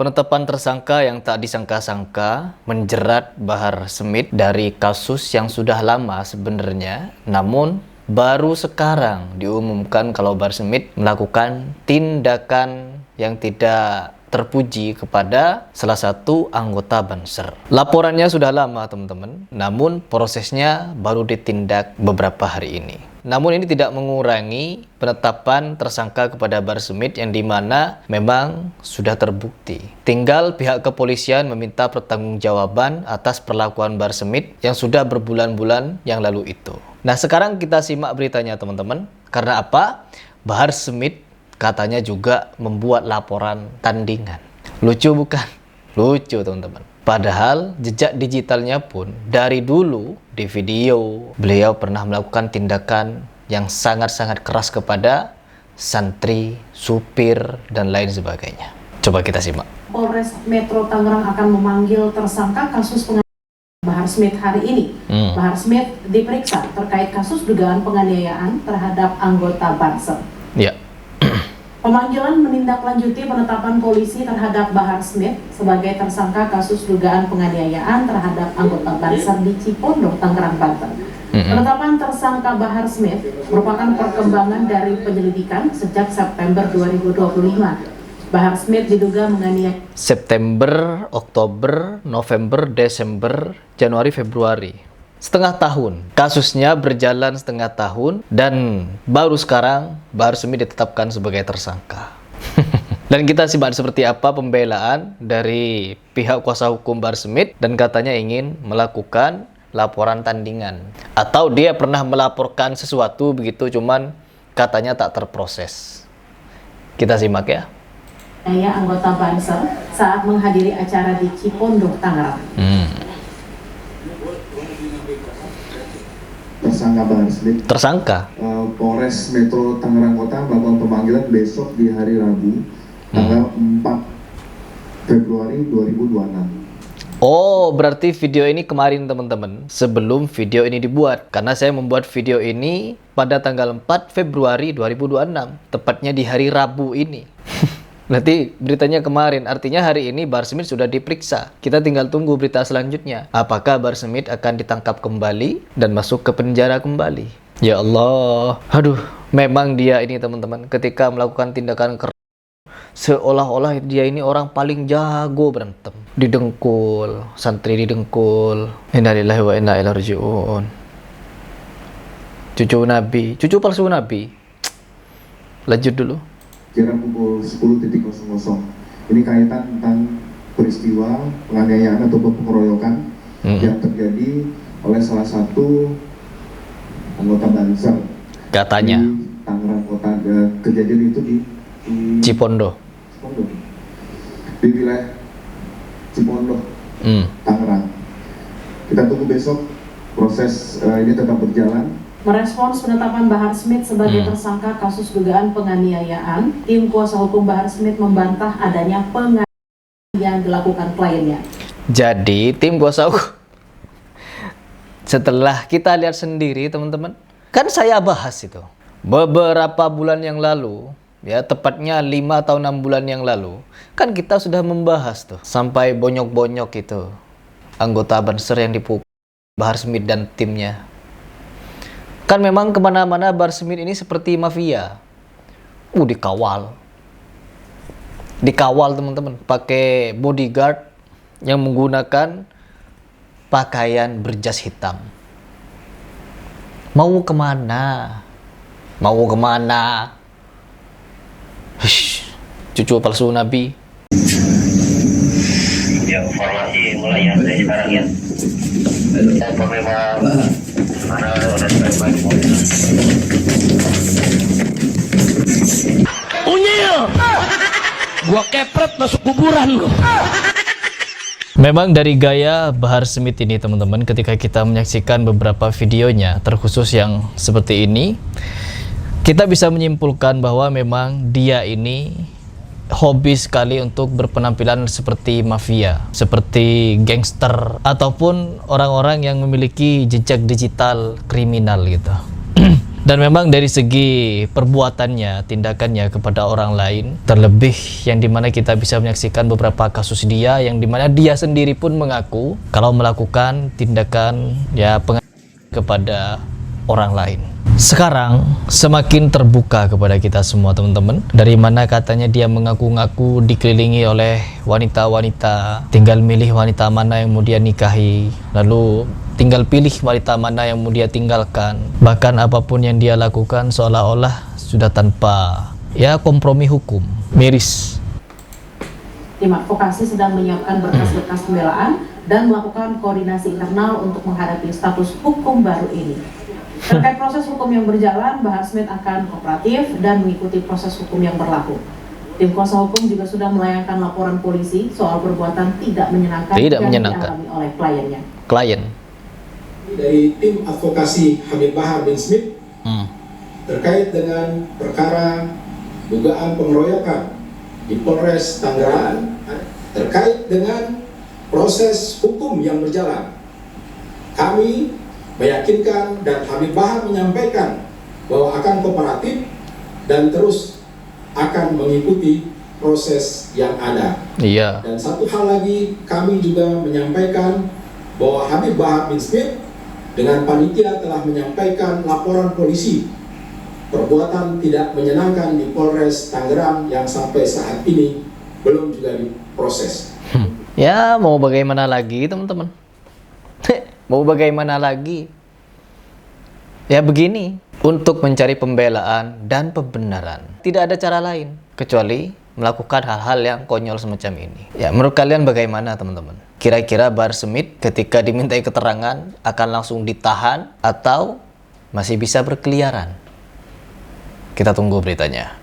penetapan tersangka yang tak disangka-sangka menjerat Bahar Smith dari kasus yang sudah lama sebenarnya, namun baru sekarang diumumkan kalau Bahar Smith melakukan tindakan yang tidak terpuji kepada salah satu anggota Banser. Laporannya sudah lama teman-teman, namun prosesnya baru ditindak beberapa hari ini. Namun ini tidak mengurangi penetapan tersangka kepada Bahar Smith yang dimana memang sudah terbukti. Tinggal pihak kepolisian meminta pertanggungjawaban atas perlakuan Bahar Smith yang sudah berbulan-bulan yang lalu itu. Nah sekarang kita simak beritanya teman-teman. Karena apa? Bahar Smith katanya juga membuat laporan tandingan. Lucu bukan? Lucu teman-teman. Padahal jejak digitalnya pun dari dulu di video beliau pernah melakukan tindakan yang sangat-sangat keras kepada santri, supir, dan lain sebagainya. Coba kita simak. Polres Metro Tangerang akan memanggil tersangka kasus penganiayaan Bahar Smith hari ini. Bahar Smith diperiksa terkait kasus dugaan penganiayaan terhadap anggota Banser. Ya. Pemanggilan menindaklanjuti penetapan polisi terhadap Bahar Smith sebagai tersangka kasus dugaan penganiayaan terhadap anggota Banser di Cipondoh, Tangerang, Banten. Penetapan tersangka Bahar Smith merupakan perkembangan dari penyelidikan sejak September 2025. Bahar Smith diduga menganiaya September, Oktober, November, Desember, Januari, Februari. Setengah tahun. Kasusnya berjalan setengah tahun dan baru sekarang Bahar Smith ditetapkan sebagai tersangka. Dan kita simak seperti apa pembelaan dari pihak kuasa hukum Bahar Smith dan katanya ingin melakukan laporan tandingan. Atau dia pernah melaporkan sesuatu begitu cuman katanya tak terproses. Kita simak ya. Anggota Banser saat menghadiri acara di Cipondoh, Tangerang. Tersangka Bahar Smith. Tersangka. Polres Metro Tangerang Kota melakukan pemanggilan besok di hari Rabu, tanggal 4 Februari 2026. Oh, berarti video ini kemarin teman-teman, sebelum video ini dibuat. Karena saya membuat video ini pada tanggal 4 Februari 2026, tepatnya di hari Rabu ini. Berarti beritanya kemarin, artinya hari ini Bahar Smith sudah diperiksa. Kita tinggal tunggu berita selanjutnya. Apakah Bahar Smith akan ditangkap kembali dan masuk ke penjara kembali? Ya Allah. Aduh, memang dia ini teman-teman, ketika melakukan tindakan keras, seolah-olah dia ini orang paling jago berantem. Didengkul, santri didengkul. Innalillahi wa inna ilaihi raji'un. Cucu Nabi, cucu palsu Nabi. Lanjut dulu. Kira pukul 10.00. Ini kaitan tentang peristiwa penganiayaan atau pengeroyokan yang terjadi oleh salah satu anggota Banser. Katanya. Di Tangerang Kota. Kejadian itu di Cipondoh. Di wilayah Cipondoh, Tangerang. Kita tunggu besok, proses ini tetap berjalan. Merespons penetapan Bahar Smith sebagai tersangka kasus dugaan penganiayaan, tim kuasa hukum Bahar Smith membantah adanya penganiayaan yang dilakukan kliennya. Jadi tim kuasa hukum, setelah kita lihat sendiri teman-teman, kan saya bahas itu beberapa bulan yang lalu, ya tepatnya 5 atau 6 bulan yang lalu, kan kita sudah membahas tuh sampai bonyok-bonyok itu anggota Banser yang dipukul Bahar Smith dan timnya. Kan memang kemana-mana Bahar Smith ini seperti mafia. Dikawal. Dikawal teman-teman. Pakai bodyguard yang menggunakan pakaian berjas hitam. Mau kemana? Mau kemana? Hush, cucu palsu Nabi. Ya, informasi mulai ya dari sekarang ya. Saya memang Unyil, gua kepret masuk kuburan lo. Memang dari gaya Bahar Smith ini teman-teman, ketika kita menyaksikan beberapa videonya, terkhusus yang seperti ini, kita bisa menyimpulkan bahwa memang dia ini hobi sekali untuk berpenampilan seperti mafia, seperti gangster, ataupun orang-orang yang memiliki jejak digital kriminal gitu. Dan memang dari segi perbuatannya, tindakannya kepada orang lain, terlebih yang dimana kita bisa menyaksikan beberapa kasus dia yang dimana dia sendiri pun mengaku kalau melakukan tindakan ya kepada orang lain. Sekarang semakin terbuka kepada kita semua teman-teman, dari mana katanya dia mengaku-ngaku dikelilingi oleh wanita-wanita, tinggal milih wanita mana yang mau dia nikahi, lalu tinggal pilih wanita mana yang mau dia tinggalkan. Bahkan apapun yang dia lakukan seolah-olah sudah tanpa ya kompromi hukum. Miris. Tim advokasi sedang menyiapkan berkas-berkas pembelaan dan melakukan koordinasi internal untuk menghadapi status hukum baru ini. Terkait proses hukum yang berjalan, Bahar Smith akan kooperatif dan mengikuti proses hukum yang berlaku. Tim kuasa hukum juga sudah melayangkan laporan polisi soal perbuatan tidak menyenangkan yang dialami oleh kliennya. Klien. Dari tim advokasi Habib Bahar bin Smith terkait dengan perkara dugaan pengeroyokan di Polres Tangerang terkait dengan proses hukum yang berjalan. Kami meyakinkan dan Habib Bahar menyampaikan bahwa akan kooperatif dan terus akan mengikuti proses yang ada. Iya. Dan satu hal lagi, kami juga menyampaikan bahwa Habib Bahar bin Smith dengan panitia telah menyampaikan laporan polisi perbuatan tidak menyenangkan di Polres Tangerang yang sampai saat ini belum juga diproses. Ya mau bagaimana lagi teman-teman? Mau bagaimana lagi? Ya begini, untuk mencari pembelaan dan pembenaran tidak ada cara lain kecuali melakukan hal-hal yang konyol semacam ini. Ya menurut kalian bagaimana teman-teman? Kira-kira Bahar Smith ketika dimintai keterangan akan langsung ditahan atau masih bisa berkeliaran? Kita tunggu beritanya.